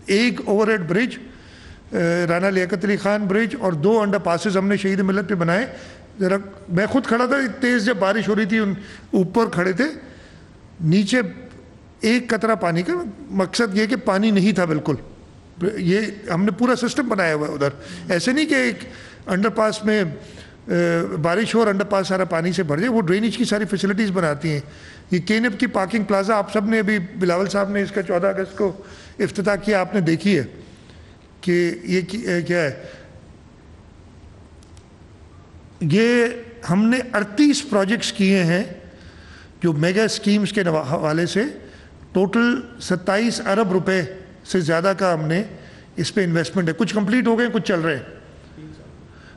ایک اوور ہیڈ برج رانا لیاقت علی خان برج، اور 2 انڈر پاسز ہم نے شہید ملت پہ بنائے۔ ذرا میں خود کھڑا تھا تیز جب بارش ہو رہی تھی، اوپر کھڑے تھے، نیچے ایک قطرہ پانی کا، مقصد یہ کہ پانی نہیں تھا بالکل۔ یہ ہم نے پورا سسٹم بنایا ہوا ہے ادھر، ایسے نہیں کہ ایک انڈر پاس میں بارش ہو اور انڈر پاس سارا پانی سے بھر جائے، وہ ڈرینیج کی ساری فیسلٹیز بناتی ہیں۔ یہ کینپ کی پارکنگ پلازا آپ سب نے ابھی بلاول صاحب نے اس کا 14 اگست کو افتتاح کیا، آپ نے دیکھی ہے کہ یہ کیا ہے۔ یہ ہم نے 38 پروجیکٹس کیے ہیں جو میگا اسکیمز کے حوالے سے، ٹوٹل 27 ارب روپے سے زیادہ کا ہم نے اس پہ انویسٹمنٹ ہے۔ کچھ کمپلیٹ ہو گئے، کچھ چل رہے ہیں،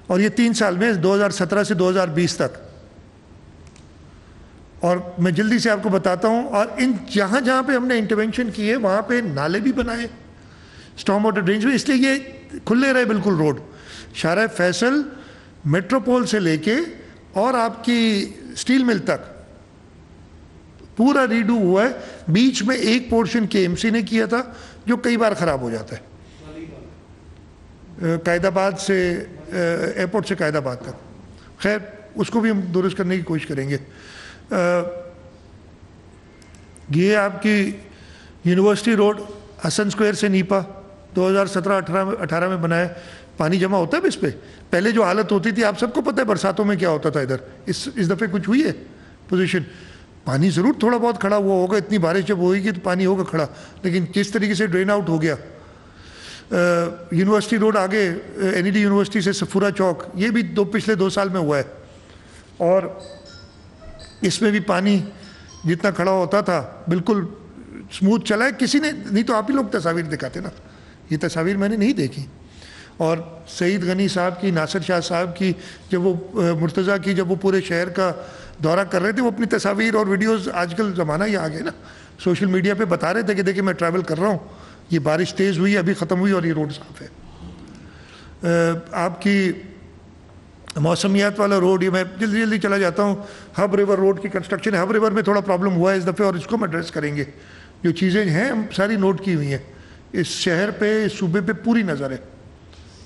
اور یہ 3 سال میں 2017 سے 2020 تک۔ اور میں جلدی سے آپ کو بتاتا ہوں، اور جہاں جہاں پہ ہم نے انٹرونشن کی ہے وہاں پہ نالے بھی بنائے، سٹارم واٹر ڈرینز بھی، اس لیے یہ کھلے رہے بالکل روڈ۔ شارع فیصل میٹروپول سے لے کے اور آپ کی سٹیل مل تک پورا ریڈو ہوا ہے۔ بیچ میں ایک پورشن کے ایم سی نے کیا تھا جو کئی بار خراب ہو جاتا ہے، قائد آباد سے ایئرپورٹ سے قائد آباد تک، خیر اس کو بھی ہم درست کرنے کی کوشش کریں گے۔ یہ آپ کی یونیورسٹی روڈ حسن سکوائر سے نیپا 2017-18 میں بنایا۔ پانی جمع ہوتا ہے اس پہ، پہلے جو حالت ہوتی تھی آپ سب کو پتہ ہے برساتوں میں کیا ہوتا تھا ادھر، اس دفعہ کچھ ہوئی ہے پوزیشن؟ پانی ضرور تھوڑا بہت کھڑا ہوا ہوگا، اتنی بارش جب ہوئی گی تو پانی ہوگا کھڑا، لیکن کس طریقے سے ڈرین آؤٹ ہو گیا۔ یونیورسٹی روڈ آگے این ای ڈی یونیورسٹی سے سفورہ چوک، یہ بھی پچھلے 2 سال میں ہوا ہے، اور اس میں بھی پانی جتنا کھڑا ہوتا تھا بالکل سموتھ چلا ہے۔ کسی نے نہیں تو آپ ہی لوگ تصاویر دکھاتے نا، یہ تصاویر میں نے نہیں دیکھی۔ اور سعید غنی صاحب کی، ناصر شاہ صاحب کی، جب وہ مرتضیٰ کی، جب وہ پورے شہر کا دورہ کر رہے تھے، وہ اپنی تصاویر اور ویڈیوز، آج کل زمانہ ہی آ گیا نا، سوشل میڈیا پہ بتا رہے تھے کہ دیکھیں میں ٹریول کر رہا ہوں، یہ بارش تیز ہوئی ابھی ختم ہوئی اور یہ روڈ صاف ہے۔ آپ کی موسمیات والا روڈ، یہ میں جلدی چلا جاتا ہوں، ہب ریور روڈ کی کنسٹرکشن، ہب ریور میں تھوڑا پرابلم ہوا ہے اس دفعہ، اور اس کو ہم ایڈریس کریں گے۔ جو چیزیں ہیں ہم ساری نوٹ کی ہوئی ہیں، اس شہر پہ، اس صوبے پہ پوری نظر ہے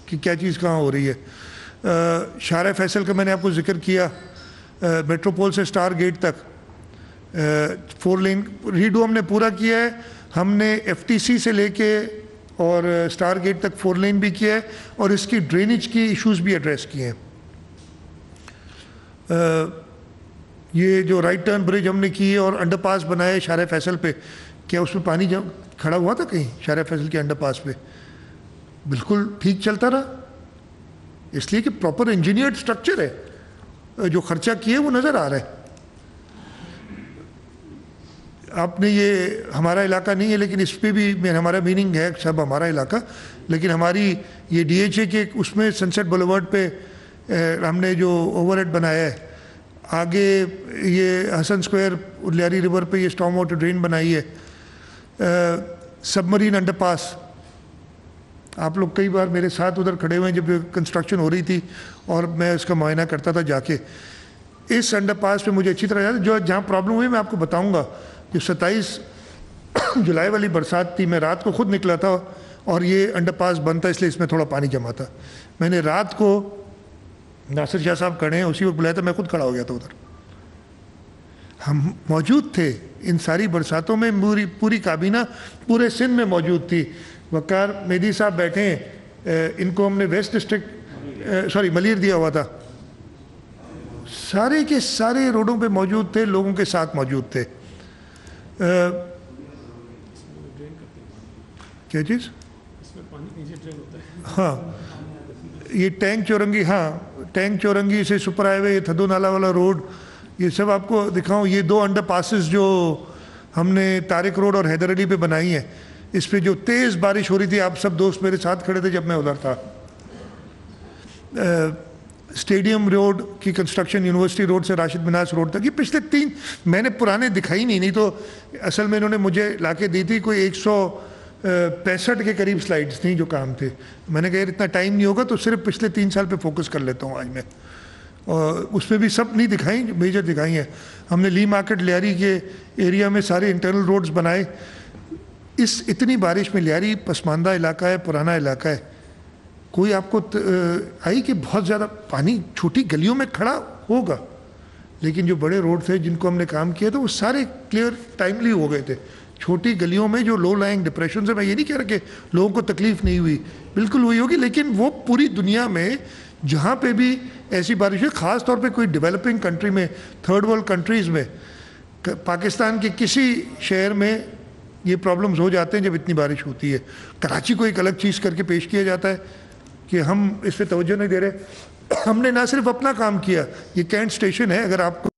کہ کیا چیز کہاں ہو رہی ہے۔ شارع فیصل کا میں نے آپ کو ذکر کیا، میٹروپول سے سٹار گیٹ تک 4 لین ریڈو ہم نے پورا کیا ہے۔ ہم نے ایف ٹی سی سے لے کے اور سٹار گیٹ تک 4 لین بھی کیا ہے، اور اس کی ڈرینیج کی ایشوز بھی ایڈریس کیے ہیں۔ یہ جو رائٹ ٹرن برج ہم نے کی ہے اور انڈر پاس بنائے شارع فیصل پہ، کیا اس میں پانی جب کھڑا ہوا تھا کہیں شارع فیصل کے انڈر پاس پہ؟ بالکل ٹھیک چلتا رہا، اس لیے کہ پراپر انجینئرڈ سٹرکچر ہے، جو خرچہ کیے وہ نظر آ رہا ہے۔ آپ نے یہ ہمارا علاقہ نہیں ہے لیکن اس پہ بھی ہمارا میننگ ہے سب ہمارا علاقہ، لیکن ہماری یہ ڈی ایچ اے کے اس میں سنسیٹ بولیوارڈ پہ ہم نے جو اوور ہیڈ بنایا ہے، آگے یہ حسن سکوائر الیاری ریور پہ یہ سٹارم واٹر ڈرین بنائی ہے، سب مرین انڈر پاس، آپ لوگ کئی بار میرے ساتھ ادھر کھڑے ہوئے ہیں جب کنسٹرکشن ہو رہی تھی اور میں اس کا معائنہ کرتا تھا جا کے۔ اس انڈر پاس پہ مجھے اچھی طرح یاد ہے، جو جہاں پرابلم ہوئی میں آپ کو بتاؤں گا۔ جو 27 جولائی والی برسات تھی، میں رات کو خود نکلا تھا اور یہ انڈر پاس بند تھا، اس لیے اس میں تھوڑا پانی جمع تھا۔ میں نے رات کو، ناصر شاہ صاحب کھڑے ہیں اسی وقت بلایا تھا، میں خود کھڑا ہو گیا تھا ادھر۔ हम मौजूद थे इन सारी बरसातों में, पूरी काबीना पूरे सिंध में मौजूद थी। वकार मेहदी साहब बैठे हैं, इनको हमने वेस्ट डिस्ट्रिक्ट मलीर दिया हुआ था, सारे के सारे रोडों पे मौजूद थे, लोगों के साथ मौजूद थे। क्या चीज़? हाँ, ये टैंक चौरंगी, हाँ टैंक चौरंगी से सुपर हाईवे, ये थदो नाला वाला रोड, ये सब आपको दिखाऊं। ये 2 अंडर पासेस जो हमने तारिक रोड और हैदर अली पे बनाई हैं, इस पे जो तेज़ बारिश हो रही थी, आप सब दोस्त मेरे साथ खड़े थे जब मैं उधर था। स्टेडियम रोड की कंस्ट्रक्शन यूनिवर्सिटी रोड से राशिद मिनास रोड तक, ये पिछले 3 मैंने पुराने दिखाई नहीं तो असल में इन्होंने मुझे लाके दी थी, कोई 165 के करीब स्लाइड्स थी जो काम थे। मैंने कहा इतना टाइम नहीं होगा तो सिर्फ पिछले 3 साल पे फोकस कर लेता हूँ आज मैं, और उसमें भी सब नहीं दिखाई, मेजर दिखाई हैं। हमने ली मार्केट लियारी के एरिया में सारे इंटरनल रोड्स बनाए। इस इतनी बारिश में लियारी पसमानदा इलाका है, पुराना इलाका है, कोई आपको आई कि बहुत ज़्यादा पानी छोटी गलियों में खड़ा होगा, लेकिन जो बड़े रोड थे जिनको हमने काम किया था वो सारे क्लियर टाइमली हो गए थे। छोटी गलियों में जो लो लाइंग डिप्रेशन से, मैं ये नहीं कह रहा कि लोगों को तकलीफ नहीं हुई, बिल्कुल हुई होगी, लेकिन वो पूरी दुनिया में जहाँ पे भी ऐसी बारिश है, ख़ास तौर पे कोई डेवलपिंग कंट्री में, थर्ड वर्ल्ड कंट्रीज़ में, पाकिस्तान के किसी शहर में ये प्रॉब्लम्स हो जाते हैं जब इतनी बारिश होती है। कराची को एक अलग चीज़ करके पेश किया जाता है कि हम इस पर तवज्जो नहीं दे रहे। हमने ना सिर्फ अपना काम किया, ये कैंट स्टेशन है, अगर आपको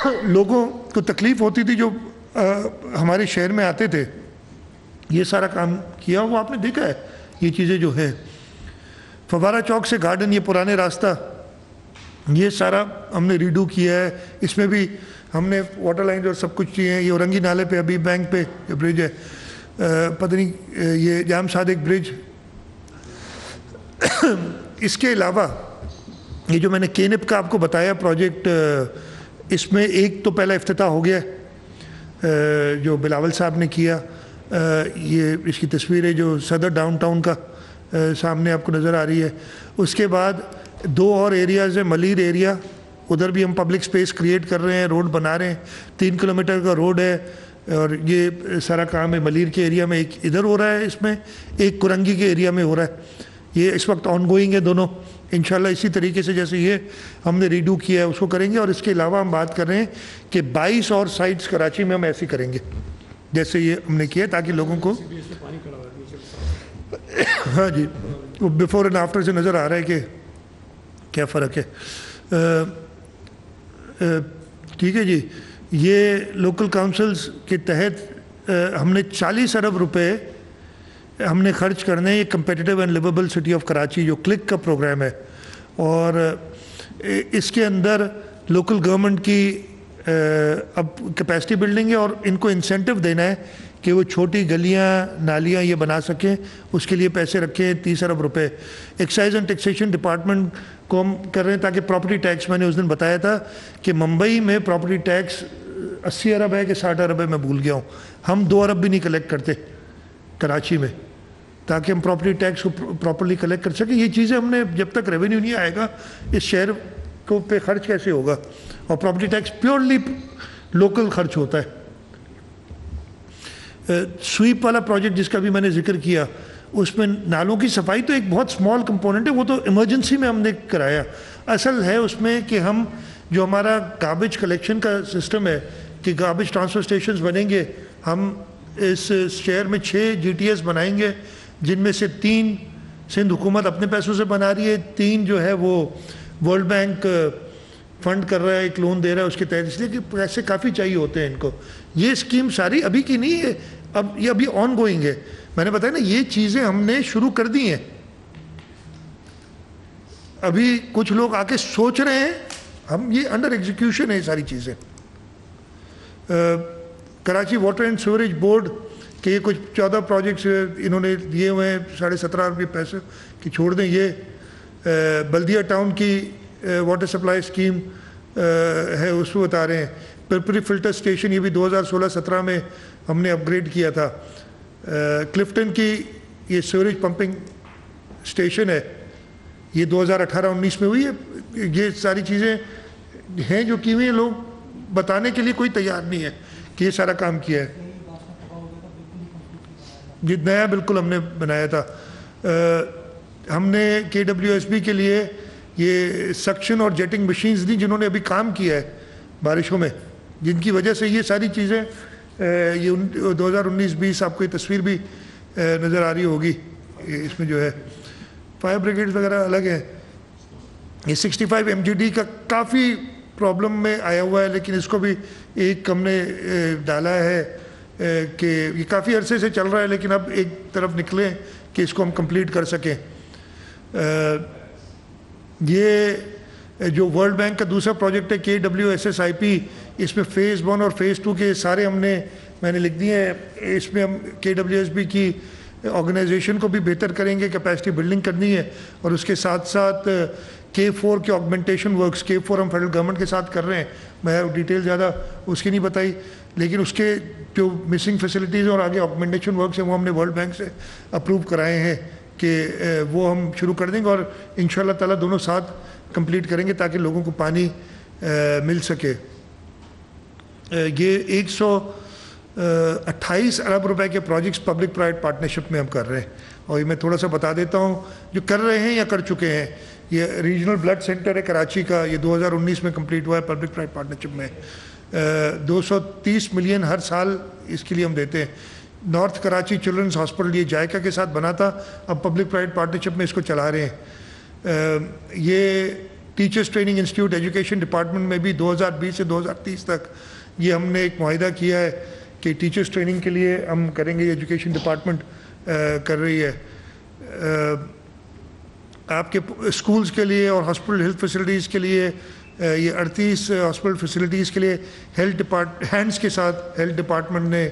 लोगों को तकलीफ होती थी जो हमारे शहर में आते थे, ये सारा काम किया, वो आपने देखा है ये चीज़ें जो है। फवारा चौक से गार्डन, ये पुराने रास्ता, ये सारा हमने रीडू किया है। इसमें भी हमने वाटर लाइन और सब कुछ किए हैं। ये औरंगी नाले पे अभी बैंक पे ये ब्रिज है, पता नहीं ये जाम सादिक ब्रिज। इसके अलावा ये जो मैंने केनिप का आपको बताया प्रोजेक्ट, इसमें एक तो पहला इफ्तिताह हो गया जो बिलावल साहब ने किया। ये इसकी तस्वीर है जो सदर डाउनटाउन का सामने आपको नज़र आ रही है। उसके बाद 2 और एरियाज़ है, मलीर एरिया, उधर भी हम पब्लिक स्पेस क्रिएट कर रहे हैं, रोड बना रहे हैं। 3 किलोमीटर का रोड है और ये सारा काम है मलीर के एरिया में, एक इधर हो रहा है, इसमें एक कुरंगी के एरिया में हो रहा है। ये इस वक्त ऑन गोइंग है दोनों। इंशाल्लाह इसी तरीके से जैसे ये हमने रीडू किया है उसको करेंगे। और इसके अलावा हम बात कर रहे हैं कि 22 और साइट्स कराची में हम ऐसे करेंगे जैसे ये हमने किया, ताकि लोगों को हाँ जी, वो बिफोर एंड आफ्टर से नज़र आ रहा है कि क्या फ़र्क है। ठीक है जी, ये लोकल काउंसिल्स के तहत हमने 40 अरब रुपए हमने खर्च करने हैं। ये competitive and liveable city of Karachi जो क्लिक का प्रोग्राम है, और इसके अंदर लोकल गवर्नमेंट की अब कैपेसिटी बिल्डिंग है और इनको इंसेंटिव देना है कि वो छोटी गलियां नालियां ये बना सकें, उसके लिए पैसे रखें 30 अरब रुपए। एक्साइज एंड टैक्सेशन डिपार्टमेंट को हम कर रहे हैं ताकि प्रॉपर्टी टैक्स, मैंने उस दिन बताया था कि मुंबई में प्रॉपर्टी टैक्स 80 अरब है कि 60 अरब है, मैं भूल गया हूँ, हम 2 अरब भी नहीं कलेक्ट करते कराची में, ताकि हम प्रॉपर्टी टैक्स को प्रॉपर्ली कलेक्ट कर सकें। ये चीज़ें हमने, जब तक रेवेन्यू नहीं आएगा इस शहर को पे खर्च कैसे होगा। और प्रॉपर्टी टैक्स प्योरली लोकल खर्च होता है। स्वीप वाला प्रोजेक्ट जिसका भी मैंने जिक्र किया, उसमें नालों की सफाई तो एक बहुत स्मॉल कंपोनेंट है, वो तो इमरजेंसी में हमने कराया। असल है उसमें कि हम जो हमारा गार्बेज कलेक्शन का सिस्टम है कि गार्बेज ट्रांसफर स्टेशंस बनेंगे, हम इस शहर में 6 GTS बनाएंगे, जिनमें से 3 सिंध हुकूमत अपने पैसों से बना रही है, 3 जो है वो वर्ल्ड बैंक फंड कर रहा है, एक लोन दे रहा है उसके तहत, इसलिए कि पैसे काफ़ी चाहिए होते हैं इनको। ये स्कीम सारी अभी की नहीं है, अब ये अभी ऑन गोइंग है। मैंने बताया ना, ये चीज़ें हमने शुरू कर दी हैं। अभी कुछ लोग आके सोच रहे हैं, हम ये अंडर एग्जीक्यूशन है ये सारी चीज़ें। Karachi water and sewerage board के ये कुछ 14 प्रोजेक्ट्स इन्होंने दिए हुए हैं, 17.5 रुपये पैसे कि छोड़ दें। ये बल्दिया टाउन की वाटर सप्लाई स्कीम है, उसको बता रहे हैं। पिरपरी फिल्टर स्टेशन, ये भी 2016-17 में हमने अपग्रेड किया था। क्लिफ्टन की ये सीवरेज पंपिंग स्टेशन है, ये 2018-19 में हुई है। ये सारी चीज़ें हैं जो की हुई हैं, लोग बताने के लिए कोई तैयार नहीं है कि ये सारा काम किया है। ये नया बिल्कुल हमने बनाया था। हमने KWSB के लिए ये सक्शन और जेटिंग मशीन्स दी जिन्होंने अभी काम किया है बारिशों में, जिनकी वजह से ये सारी चीज़ें ये 2019-20 आपको ये तस्वीर भी नज़र आ रही होगी। इसमें जो है फायर ब्रिगेड वगैरह अलग है। ये 65 MGD का काफ़ी प्रॉब्लम में आया हुआ है, लेकिन इसको भी एक हमने डाला है कि ये काफ़ी अरसे से चल रहा है, लेकिन अब एक तरफ निकले कि इसको हम कंप्लीट कर सकें। ये जो वर्ल्ड बैंक का दूसरा प्रोजेक्ट है KWSSIP, इसमें फ़ेज़ 1 और फ़ेज़ 2 के सारे मैंने लिख दिए हैं। इसमें हम KWSB की ऑर्गेनाइजेशन को भी बेहतर करेंगे, कैपेसिटी बिल्डिंग करनी है, और उसके साथ साथ K4 के ऑगमेंटेशन वर्क्स, K4 हम फेडरल गवर्नमेंट के साथ कर रहे हैं। मैं डिटेल ज़्यादा उसकी नहीं बताई, लेकिन उसके जो मिसिंग फैसिलिटीज़ और आगे ऑगमेंटेशन वर्क्स हैं वो हमने वर्ल्ड बैंक से अप्रूव कराए हैं कि वो हम शुरू कर देंगे, और इंशाल्लाह ताला दोनों साथ कंप्लीट करेंगे ताकि लोगों को पानी मिल सके। ये 128 अरब रुपए के प्रोजेक्ट्स पब्लिक प्राइवेट पार्टनरशिप में हम कर रहे हैं, और ये मैं थोड़ा सा बता देता हूँ जो कर रहे हैं या कर चुके हैं। ये रीजनल ब्लड सेंटर है कराची का, ये 2019 में कंप्लीट हुआ है पब्लिक प्राइवेट पार्टनरशिप में। 230 मिलियन हर साल इसके लिए हम देते हैं। नॉर्थ कराची चिल्ड्रंस हॉस्पिटल ये जायका के साथ बना था, अब पब्लिक प्राइवेट पार्टनरशिप में इसको चला रहे हैं। ये teachers training institute education department में भी 2020 से 2030 तक ये हमने एक मुआहिदा किया है कि टीचर्स ट्रेनिंग के लिए हम करेंगे। एजुकेशन डिपार्टमेंट कर रही है। आपके स्कूल्स के लिए और हॉस्पिटल हेल्थ फैसिलिटीज़ के लिए ये 38 हॉस्पिटल फैसिलिटीज़ के लिए हैंड्स के साथ हेल्थ डिपार्टमेंट ने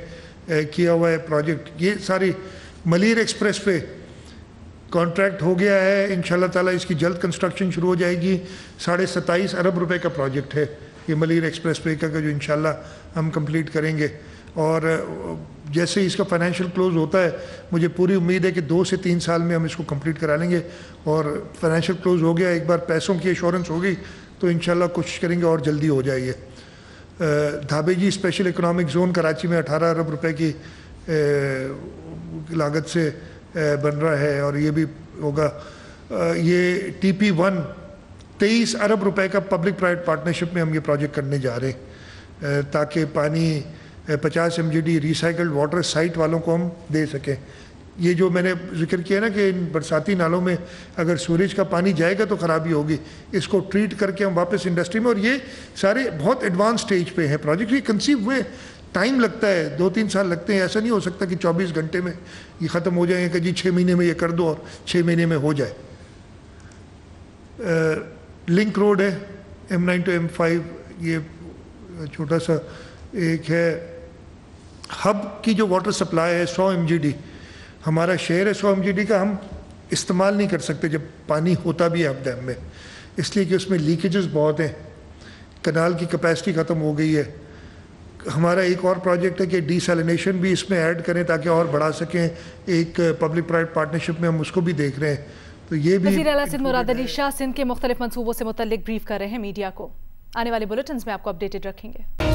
किया हुआ है प्रोजेक्ट। ये सारी मलीर एक्सप्रेस पे कॉन्ट्रैक्ट हो गया है, इंशाल्लाह ताला इसकी जल्द कंस्ट्रक्शन शुरू हो जाएगी। 27.5 अरब रुपए का प्रोजेक्ट है ये मलीर एक्सप्रेस पे का, जो इंशाल्लाह हम कंप्लीट करेंगे। और जैसे ही इसका फाइनेंशियल क्लोज होता है, मुझे पूरी उम्मीद है कि 2 से 3 साल में हम इसको कंप्लीट करा लेंगे। और फाइनेंशियल क्लोज हो गया, एक बार पैसों की एश्योरेंस हो गई तो इंशाल्लाह कोशिश करेंगे और जल्दी हो जाएगी। धाबेजी स्पेशल इकोनॉमिक जोन कराची में 18 अरब रुपए की लागत से बन रहा है, और ये भी होगा। ये TP1 23 अरब रुपए का पब्लिक प्राइवेट पार्टनरशिप में हम ये प्रोजेक्ट करने जा रहे हैं, ताकि पानी 50 MGD रिसाइकल्ड वाटर साइट वालों को हम दे सकें। ये जो मैंने जिक्र किया ना कि इन बरसाती नालों में अगर सूरज का पानी जाएगा तो ख़राबी होगी, इसको ट्रीट करके हम वापस इंडस्ट्री में, और ये सारे बहुत एडवांस स्टेज पे हैं प्रोजेक्ट। ये कंसीव हुए टाइम लगता है, 2-3 साल लगते हैं। ऐसा नहीं हो सकता कि 24 घंटे में ये ख़त्म हो जाएंगे कि जी 6 महीने में ये कर दो और 6 महीने में हो जाए। लिंक रोड है M9 to M5, ये छोटा सा एक है। हब की जो वाटर सप्लाई है 100 MGD, हमारा शेयर है 100 MGD का, हम इस्तेमाल नहीं कर सकते जब पानी होता भी है हब डैम में, इसलिए कि उसमें लीकेजेस बहुत हैं, कनाल की कैपेसिटी ख़त्म हो गई है। हमारा एक और प्रोजेक्ट है कि डिसैलिनेशन भी इसमें ऐड करें ताकि और बढ़ा सकें। एक पब्लिक प्राइवेट पार्टनरशिप में हम उसको भी देख रहे हैं। तो ये भी वज़ीर आला सिंध मुराद अली शाह सिंध के मुख्तलिफ मंसूबों से मुतल्लिक ब्रीफ कर रहे हैं मीडिया को। आने वाले बुलेटिन्स में आपको अपडेटेड रखेंगे।